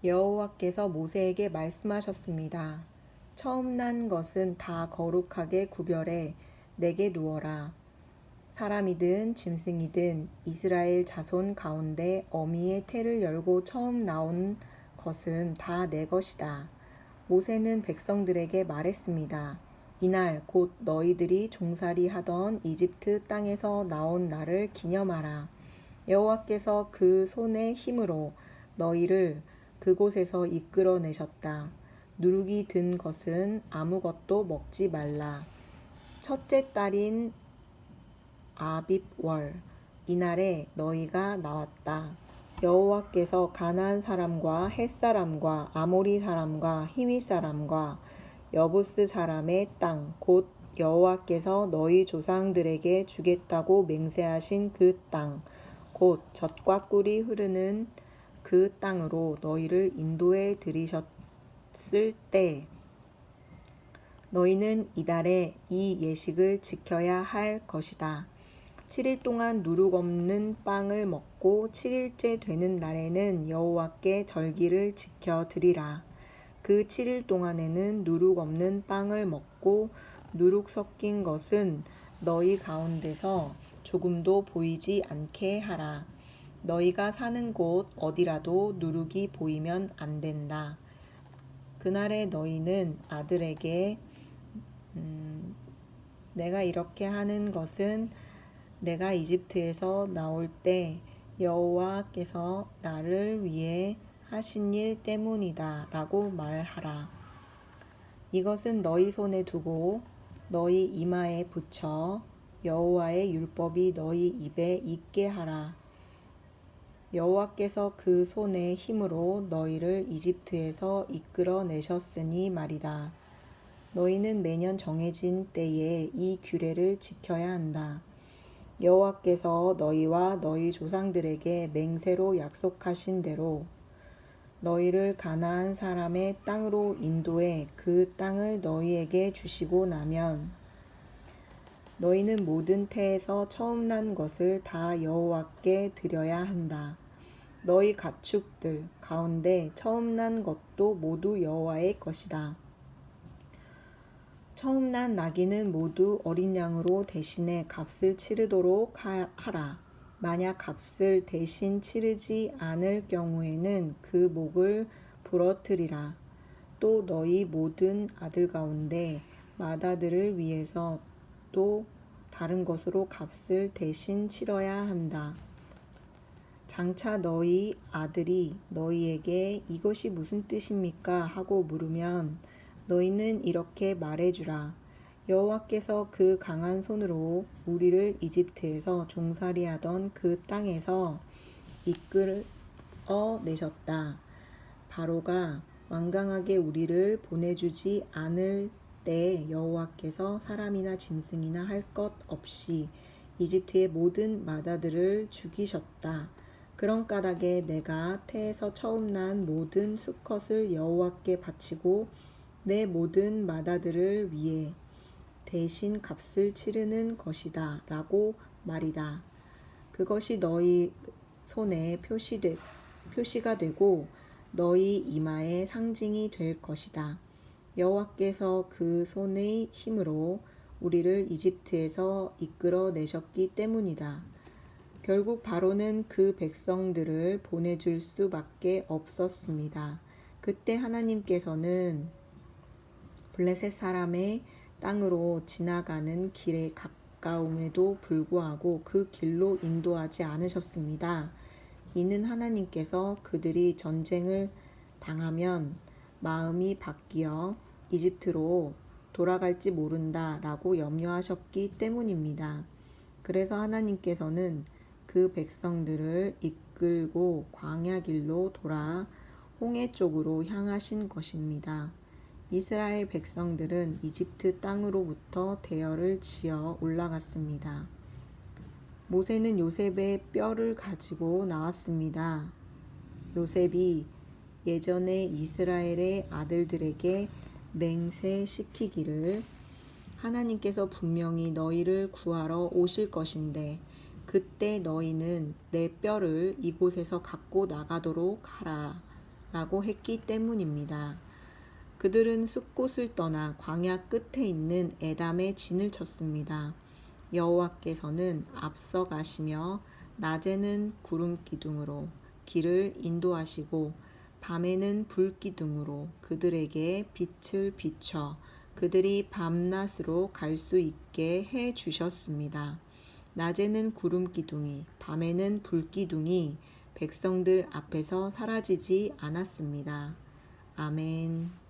여호와께서 모세에게 말씀하셨습니다. 처음 난 것은 다 거룩하게 구별해 내게 두어라. 사람이든 짐승이든 이스라엘 자손 가운데 어미의 태를 열고 처음 나온 것은 다 내 것이다. 모세는 백성들에게 말했습니다. 이날 곧 너희들이 종살이 하던 이집트 땅에서 나온 날을 기념하라. 여호와께서 그 손의 힘으로 너희를 그곳에서 이끌어내셨다. 누룩이 든 것은 아무것도 먹지 말라. 첫째 달인 아빕월 이날에 너희가 나왔다. 여호와께서 가나안 사람과 헷 사람과 아모리 사람과 히윗 사람과 여부스 사람의 땅 곧 여호와께서 너희 조상들에게 주겠다고 맹세하신 그 땅 곧 젖과 꿀이 흐르는 그 땅으로 너희를 인도해 들이셨을 때 너희는 이달에 이 예식을 지켜야 할 것이다. 7일 동안 누룩 없는 빵을 먹고 7일째 되는 날에는 여호와께 절기를 지켜 드리라. 그 7일 동안에는 누룩 없는 빵을 먹고 누룩 섞인 것은 너희 가운데서 조금도 보이지 않게 하라. 너희가 사는 곳 어디라도 누룩이 보이면 안 된다. 그날에 너희는 아들에게 내가 이렇게 하는 것은 내가 이집트에서 나올 때 여호와께서 나를 위해 하신 일 때문이다 라고 말하라. 이것은 너희 손에 두고 너희 이마에 붙여 여호와의 율법이 너희 입에 있게 하라. 여호와께서 그 손의 힘으로 너희를 이집트에서 이끌어 내셨으니 말이다. 너희는 매년 정해진 때에 이 규례를 지켜야 한다. 여호와께서 너희와 너희 조상들에게 맹세로 약속하신 대로 너희를 가나안 사람의 땅으로 인도해 그 땅을 너희에게 주시고 나면 너희는 모든 태에서 처음 난 것을 다 여호와께 드려야 한다. 너희 가축들 가운데 처음 난 것도 모두 여호와의 것이다. 처음 난 나귀는 모두 어린 양으로 대신에 값을 치르도록 하라. 만약 값을 대신 치르지 않을 경우에는 그 목을 부러뜨리라. 또 너희 모든 아들 가운데 맏아들을 위해서 또 다른 것으로 값을 대신 치러야 한다. 장차 너희 아들이 너희에게 이것이 무슨 뜻입니까? 하고 물으면 너희는 이렇게 말해주라. 여호와께서 그 강한 손으로 우리를 이집트에서 종살이하던 그 땅에서 이끌어 내셨다. 바로가 완강하게 우리를 보내주지 않을 때 여호와께서 사람이나 짐승이나 할 것 없이 이집트의 모든 맏아들을 죽이셨다. 그런 까닭에 내가 태에서 처음 난 모든 수컷을 여호와께 바치고 내 모든 맏아들을 위해 대신 값을 치르는 것이다 라고 말이다. 그것이 너희 손에 표시가 되고 너희 이마의 상징이 될 것이다. 여호와께서 그 손의 힘으로 우리를 이집트에서 이끌어 내셨기 때문이다. 결국 바로는 그 백성들을 보내줄 수밖에 없었습니다. 그때 하나님께서는 블레셋 사람의 땅으로 지나가는 길에 가까움에도 불구하고 그 길로 인도하지 않으셨습니다. 이는 하나님께서 그들이 전쟁을 당하면 마음이 바뀌어 이집트로 돌아갈지 모른다 라고 염려하셨기 때문입니다. 그래서 하나님께서는 그 백성들을 이끌고 광야 길로 돌아 홍해 쪽으로 향하신 것입니다. 이스라엘 백성들은 이집트 땅으로부터 대열을 지어 올라갔습니다. 모세는 요셉의 뼈를 가지고 나왔습니다. 요셉이 예전에 이스라엘의 아들들에게 맹세시키기를 하나님께서 분명히 너희를 구하러 오실 것인데 그때 너희는 내 뼈를 이곳에서 갖고 나가도록 하라 라고 했기 때문입니다. 그들은 숲곳을 떠나 광야 끝에 있는 에담에 진을 쳤습니다. 여호와께서는 앞서 가시며 낮에는 구름 기둥으로 길을 인도하시고 밤에는 불 기둥으로 그들에게 빛을 비춰 그들이 밤낮으로 갈 수 있게 해 주셨습니다. 낮에는 구름 기둥이, 밤에는 불 기둥이 백성들 앞에서 사라지지 않았습니다. 아멘.